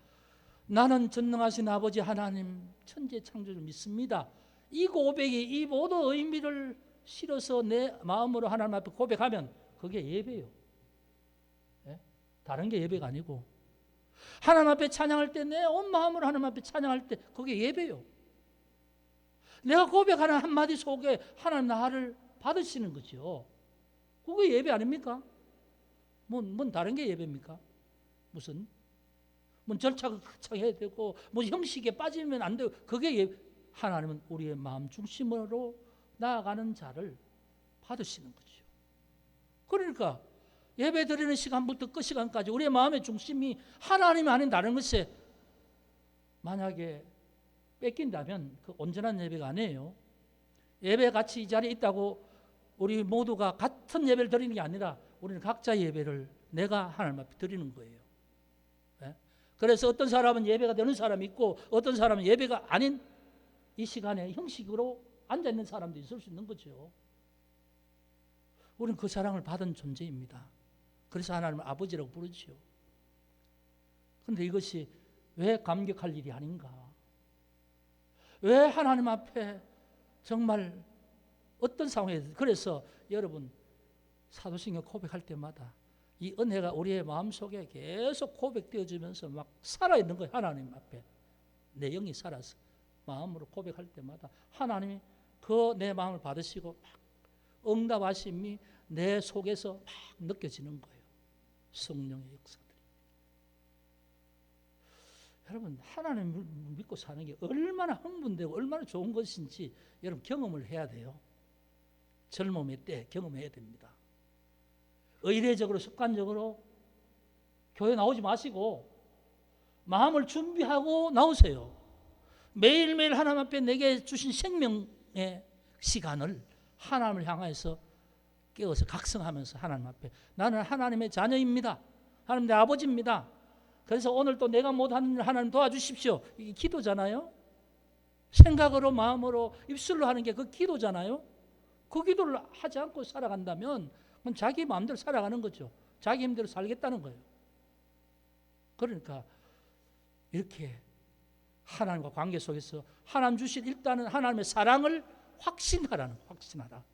나는 전능하신 아버지 하나님 천지의 창조주를 믿습니다. 이 고백이 이 모든 의미를 실어서 내 마음으로 하나님 앞에 고백하면 그게 예배예요. 예? 다른 게 예배가 아니고 하나님 앞에 찬양할 때 내 온 마음으로 하나님 앞에 찬양할 때 그게 예배예요. 내가 고백하는 한마디 속에 하나님 나를 받으시는 거죠. 그게 예배 아닙니까? 뭔 다른 게 예배입니까? 무슨 절차가 해야 되고 형식에 빠지면 안 되고 그게 하나님은 우리의 마음 중심으로 나아가는 자를 받으시는 거죠. 그러니까 예배 드리는 시간부터 끝 시간까지 우리의 마음의 중심이 하나님이 아닌 다른 것에 만약에 뺏긴다면 그 온전한 예배가 아니에요. 예배 같이 이 자리에 있다고 우리 모두가 같은 예배를 드리는 게 아니라 우리는 각자의 예배를 내가 하나님 앞에 드리는 거예요. 네? 그래서 어떤 사람은 예배가 되는 사람이 있고 어떤 사람은 예배가 아닌 이 시간에 형식으로 앉아있는 사람도 있을 수 있는 거죠. 우리는 그 사랑을 받은 존재입니다. 그래서 하나님을 아버지라고 부르죠. 그런데 이것이 왜 감격할 일이 아닌가? 왜 하나님 앞에 정말 어떤 상황에서 그래서 여러분 사도신경 고백할 때마다 이 은혜가 우리의 마음속에 계속 고백되어지면서 막 살아있는 거예요. 하나님 앞에 내 영이 살아서 마음으로 고백할 때마다 하나님이 그 내 마음을 받으시고 막 응답하심이 내 속에서 막 느껴지는 거예요. 성령의 역사들이. 여러분 하나님을 믿고 사는 게 얼마나 흥분되고 얼마나 좋은 것인지 여러분 경험을 해야 돼요. 젊음의 때 경험해야 됩니다. 의례적으로 습관적으로 교회 나오지 마시고 마음을 준비하고 나오세요. 매일매일 하나님 앞에 내게 주신 생명의 시간을 하나님을 향해서 깨어서 각성하면서 하나님 앞에 나는 하나님의 자녀입니다. 하나님 내 아버지입니다. 그래서 오늘 또 내가 못하는 일 하나님 도와주십시오. 이게 기도잖아요. 생각으로 마음으로 입술로 하는 게 그 기도잖아요. 그 기도를 하지 않고 살아간다면 그건 자기 마음대로 살아가는 거죠. 자기 힘대로 살겠다는 거예요. 그러니까 이렇게 하나님과 관계 속에서 하나님 주신 일단은 하나님의 사랑을 확신하라는 거예요. 확신하라.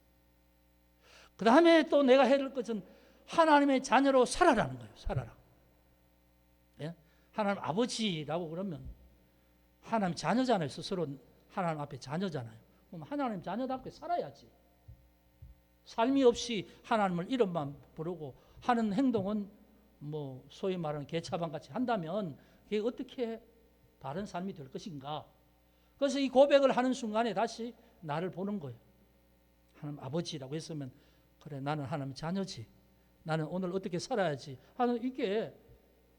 그 다음에 또 내가 해야 될 것은 하나님의 자녀로 살아라는 거예요. 살아라. 예? 하나님 아버지라고 그러면 하나님 자녀잖아요. 스스로 하나님 앞에 자녀잖아요. 그럼 하나님 자녀답게 살아야지. 삶이 없이 하나님을 이름만 부르고 하는 행동은 뭐 소위 말하는 개차반 같이 한다면 그게 어떻게 다른 삶이 될 것인가. 그래서 이 고백을 하는 순간에 다시 나를 보는 거예요. 하나님 아버지라고 했으면 그래 나는 하나님 자녀지. 나는 오늘 어떻게 살아야지 하는 이게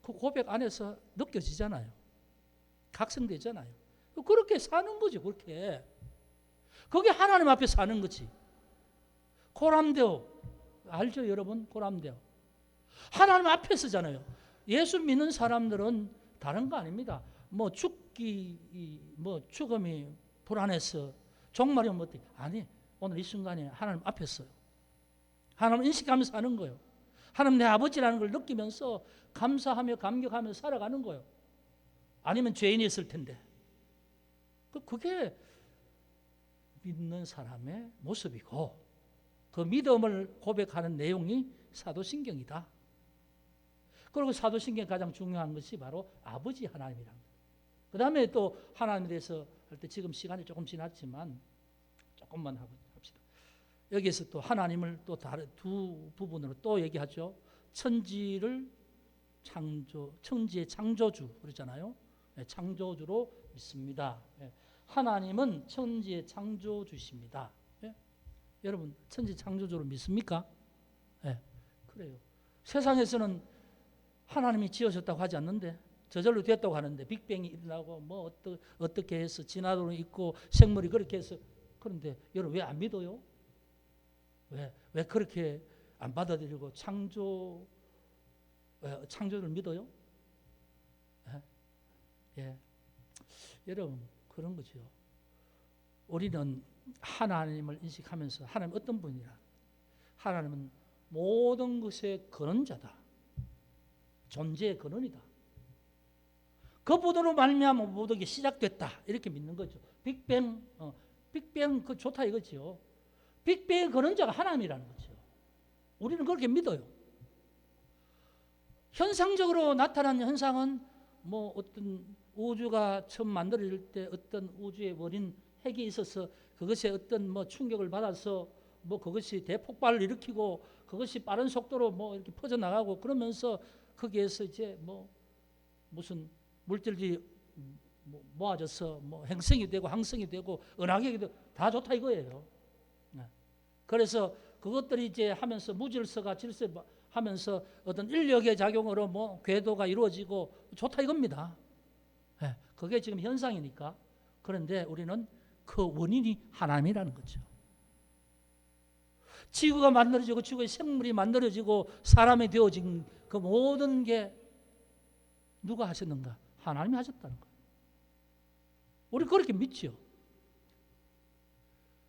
그 고백 안에서 느껴지잖아요. 각성되잖아요. 그렇게 사는 거지. 그렇게 그게 하나님 앞에 사는 거지. 고람되어 알죠 여러분? 고람되어 하나님 앞에 서잖아요. 예수 믿는 사람들은 다른 거 아닙니다. 뭐 죽음이 불안해서 종말이 오면 어때? 아니 오늘 이 순간에 하나님 앞에 서요. 하나님 인식하면서 사는 거예요. 하나님 내 아버지라는 걸 느끼면서 감사하며 감격하며 살아가는 거예요. 아니면 죄인이었을 텐데. 그게 믿는 사람의 모습이고 그 믿음을 고백하는 내용이 사도신경이다. 그리고 사도신경의 가장 중요한 것이 바로 아버지 하나님이란 거예요. 그 다음에 또 하나님에 대해서 할 때 지금 시간이 조금 지났지만 조금만 합시다. 여기에서 또 하나님을 또 다른 두 부분으로 또 얘기하죠. 천지의 창조주 그러잖아요. 창조주로 믿습니다. 하나님은 천지의 창조주십니다. 여러분 천지 창조주로 믿습니까? 그래요. 세상에서는 하나님이 지으셨다고 하지 않는데 저절로 됐다고 하는데 빅뱅이 일어나고 뭐 어떻게 해서 진화론이 있고 생물이 그렇게 해서 그런데 여러분 왜 안 믿어요? 왜 그렇게 안 받아들이고 창조를 믿어요? 여러분 그런 거죠. 우리는 하나님을 인식하면서 하나님 어떤 분이라 하나님은 모든 것의 근원자다. 존재의 근원이다. 그분으로 말미암아 모든 게 시작됐다. 이렇게 믿는 거죠. 빅뱅 그 좋다 이거죠. 빅뱅의 근원자가 하나님이라는 거죠. 우리는 그렇게 믿어요. 현상적으로 나타난 현상은 뭐 어떤 우주가 처음 만들어질 때 어떤 우주의 원인 핵이 있어서 그것에 어떤 뭐 충격을 받아서 뭐 그것이 대폭발을 일으키고 그것이 빠른 속도로 뭐 이렇게 퍼져나가고 그러면서 거기에서 이제 뭐 무슨 물질이 모아져서 뭐 행성이 되고 항성이 되고 은하계가 되고 다 좋다 이거예요. 그래서 그것들이 이제 하면서 무질서가 질서하면서 어떤 인력의 작용으로 뭐 궤도가 이루어지고 좋다 이겁니다. 그게 지금 현상이니까. 그런데 우리는 그 원인이 하나님이라는 거죠. 지구가 만들어지고 지구의 생물이 만들어지고 사람이 되어진 그 모든 게 누가 하셨는가? 하나님이 하셨다는 거예요. 우리 그렇게 믿죠.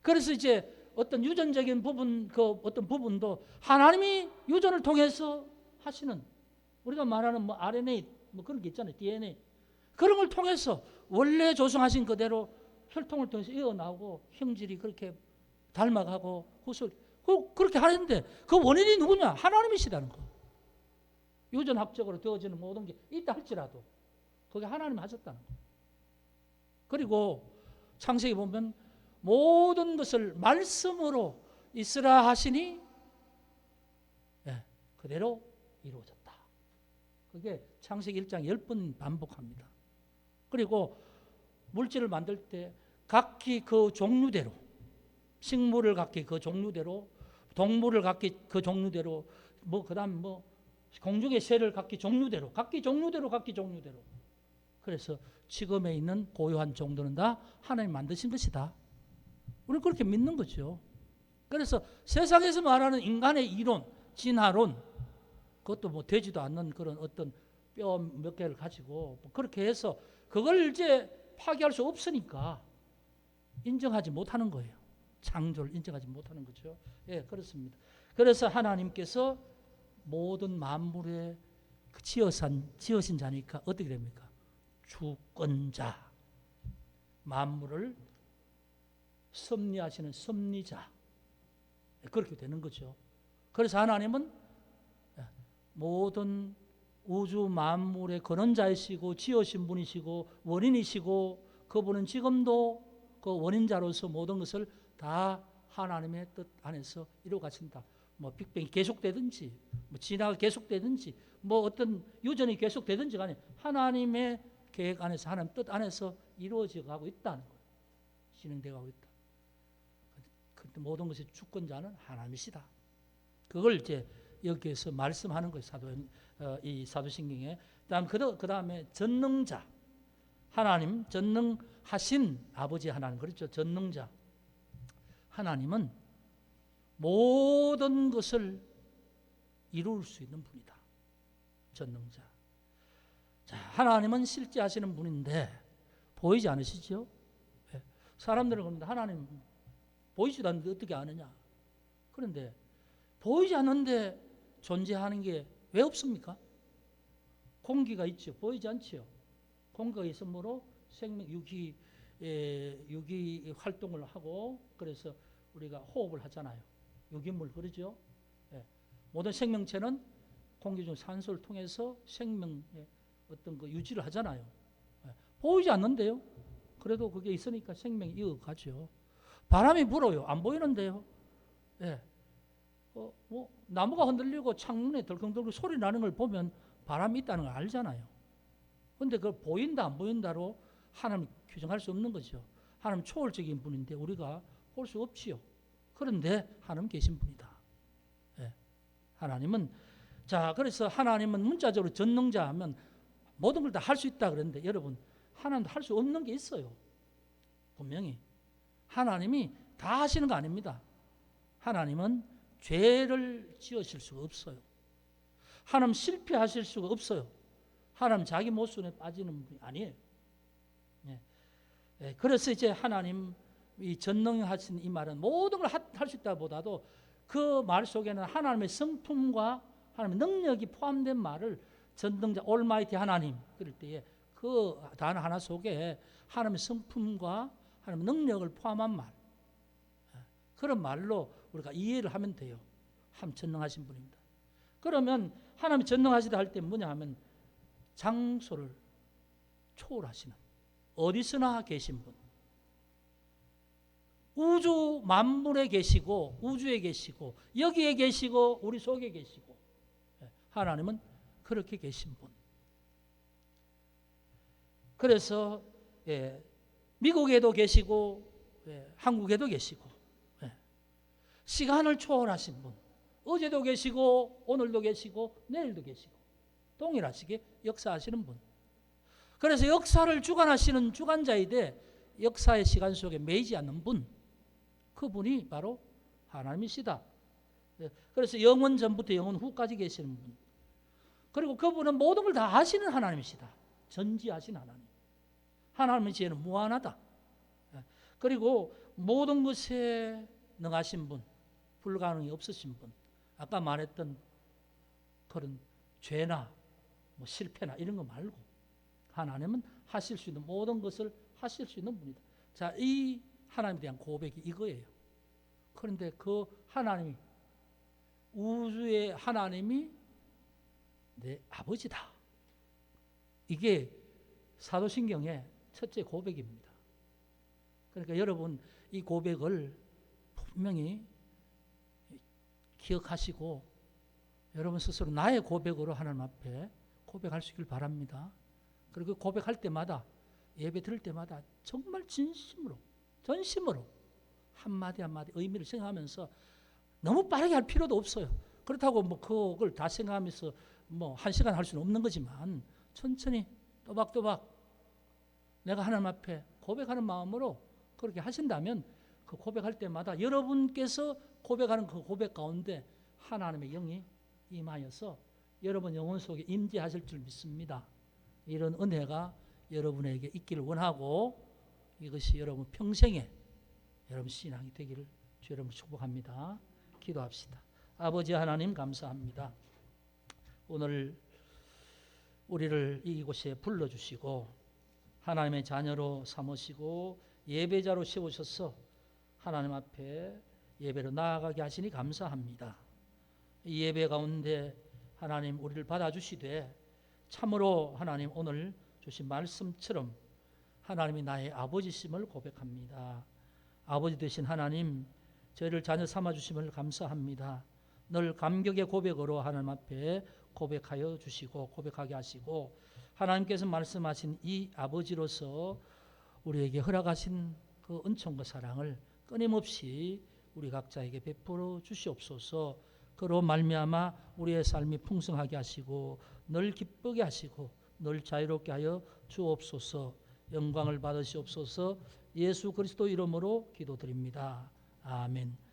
그래서 이제 어떤 유전적인 부분, 그 어떤 부분도 하나님이 유전을 통해서 하시는 우리가 말하는 뭐 RNA 뭐 그런 게 있잖아요. DNA 그런 걸 통해서 원래 조성하신 그대로 혈통을 통해서 이어나오고 형질이 그렇게 닮아가고 후술 그렇게 하는데 그 원인이 누구냐? 하나님이시라는 거. 유전학적으로 되어지는 모든 게 있다 할지라도 그게 하나님 하셨다는 거. 그리고 창세기 보면 모든 것을 말씀으로 있으라 하시니 그대로 이루어졌다. 그게 창세기 1장 10번 반복합니다. 그리고 물질을 만들 때 각기 그 종류대로, 식물을 각기 그 종류대로, 동물을 각기 그 종류대로, 뭐 그다음 뭐 공중의 새를 각기 종류대로. 그래서 지금에 있는 고유한 종들은 다 하나님 만드신 것이다. 우리는 그렇게 믿는 거죠. 그래서 세상에서 말하는 인간의 이론, 진화론, 그것도 뭐 되지도 않는 그런 어떤 뼈 몇 개를 가지고 그렇게 해서 그걸 이제 파괴할 수 없으니까 인정하지 못하는 거예요. 창조를 인정하지 못하는 거죠. 예, 그렇습니다. 그래서 하나님께서 모든 만물에 지으신 자니까 어떻게 됩니까? 주권자, 만물을 섭리하시는 섭리자, 그렇게 되는 거죠. 그래서 하나님은 모든 우주 만물의 근원자이시고 지으신 분이시고 원인이시고, 그분은 지금도 그 원인자로서 모든 것을 다 하나님의 뜻 안에서 이루어 가신다. 뭐 빅뱅이 계속되든지, 뭐 진화가 계속되든지, 뭐 어떤 유전이 계속되든지 간에 하나님의 계획 안에서, 하나님 뜻 안에서 이루어져 가고 있다는 거예요. 진행되어 가고 있다. 그런데 모든 것의 주권자는 하나님이시다. 그걸 이제 여기에서 말씀하는 거예요. 이 사도신경에. 그 다음에 전능자, 하나님, 전능하신 아버지 하나님, 그렇죠. 전능자 하나님은 모든 것을 이룰 수 있는 분이다. 전능자. 자, 하나님은 실제 하시는 분인데 보이지 않으시죠? 네. 사람들은 그런데 하나님 보이지도 않는데 어떻게 아느냐? 그런데 보이지 않는데 존재하는 게 왜 없습니까? 공기가 있죠. 보이지 않죠. 공기가 있으므로 생명, 유기 활동을 하고, 그래서 우리가 호흡을 하잖아요. 유기물, 그러죠. 예. 모든 생명체는 공기 중 산소를 통해서 생명의 어떤 그 유지를 하잖아요. 예. 보이지 않는데요. 그래도 그게 있으니까 생명이 이어가죠. 바람이 불어요. 안 보이는데요. 예. 뭐 나무가 흔들리고 창문에 덜컹덜컹 소리 나는 걸 보면 바람이 있다는 걸 알잖아요. 그런데 그걸 보인다 안 보인다로 하나님 규정할 수 없는 거죠. 하나님 초월적인 분인데 우리가 볼 수 없지요. 그런데 하나님 계신 분이다. 예. 하나님은, 자, 그래서 하나님은 문자적으로 전능자 하면 모든 걸 다 할 수 있다 그러는데, 여러분, 하나님도 할 수 없는 게 있어요. 분명히 하나님이 다 하시는 거 아닙니다. 하나님은 죄를 지으실 수가 없어요. 하나님 실패하실 수가 없어요. 하나님 자기 모순에 빠지는 분이 아니에요. 예. 예. 그래서 이제 하나님 이 전능하신 이 말은 모든 걸 할 수 있다 보다도 그 말 속에는 하나님의 성품과 하나님의 능력이 포함된 말을, 전능자 올마이티 하나님 그럴 때에 그 단어 하나 속에 하나님의 성품과 하나님의 능력을 포함한 말, 그런 말로 우리가 이해를 하면 돼요. 하나님 전능하신 분입니다. 그러면 하나님이 전능하시다 할 때 뭐냐 하면 장소를 초월하시는, 어디서나 계신 분, 우주 만물에 계시고 우주에 계시고 여기에 계시고 우리 속에 계시고, 하나님은 그렇게 계신 분. 그래서 미국에도 계시고 한국에도 계시고, 시간을 초월하신 분, 어제도 계시고 오늘도 계시고 내일도 계시고 동일하시게 역사하시는 분. 그래서 역사를 주관하시는 주관자이되 역사의 시간 속에 매이지 않는 분, 그분이 바로 하나님이시다. 그래서 영원 전부터 영원 후까지 계시는 분, 그리고 그분은 모든 걸 다 아시는 하나님이시다. 전지하신 하나님. 하나님의 지혜는 무한하다. 그리고 모든 것에 능하신 분, 불가능이 없으신 분, 아까 말했던 그런 죄나 뭐 실패나 이런 거 말고 하나님은 하실 수 있는 모든 것을 하실 수 있는 분이다. 자, 이 하나님에 대한 고백이 이거예요. 그런데 그 하나님이, 우주의 하나님이 내 아버지다. 이게 사도신경의 첫째 고백입니다. 그러니까 여러분 이 고백을 분명히 기억하시고 여러분 스스로 나의 고백으로 하나님 앞에 고백할 수 있길 바랍니다. 그리고 고백할 때마다 예배 들을 때마다 정말 진심으로 전심으로 한마디 한마디 의미를 생각하면서 너무 빠르게 할 필요도 없어요. 그렇다고 뭐 그걸 다 생각하면서 뭐 1시간 할 수는 없는 거지만 천천히 또박또박 내가 하나님 앞에 고백하는 마음으로 그렇게 하신다면 그 고백할 때마다 여러분께서 고백하는 그 고백 가운데 하나님의 영이 임하여서 여러분 영혼 속에 임재하실 줄 믿습니다. 이런 은혜가 여러분에게 있기를 원하고 이것이 여러분 평생에 여러분 신앙이 되기를 주 여러분 축복합니다. 기도합시다. 아버지 하나님 감사합니다. 오늘 우리를 이곳에 불러주시고 하나님의 자녀로 삼으시고 예배자로 세우셔서 하나님 앞에 예배로 나아가게 하시니 감사합니다. 이 예배 가운데 하나님 우리를 받아주시되 참으로 하나님 오늘 주신 말씀처럼 하나님이 나의 아버지심을 고백합니다. 아버지 되신 하나님 저희를 자녀 삼아주심을 감사합니다. 늘 감격의 고백으로 하나님 앞에 고백하여 주시고 고백하게 하시고 하나님께서 말씀하신 이 아버지로서 우리에게 허락하신 그 은총과 사랑을 끊임없이 우리 각자에게 베풀어 주시옵소서. 그로 말미암아 우리의 삶이 풍성하게 하시고 늘 기쁘게 하시고 늘 자유롭게 하여 주옵소서. 영광을 받으시옵소서. 예수 그리스도 이름으로 기도드립니다. 아멘.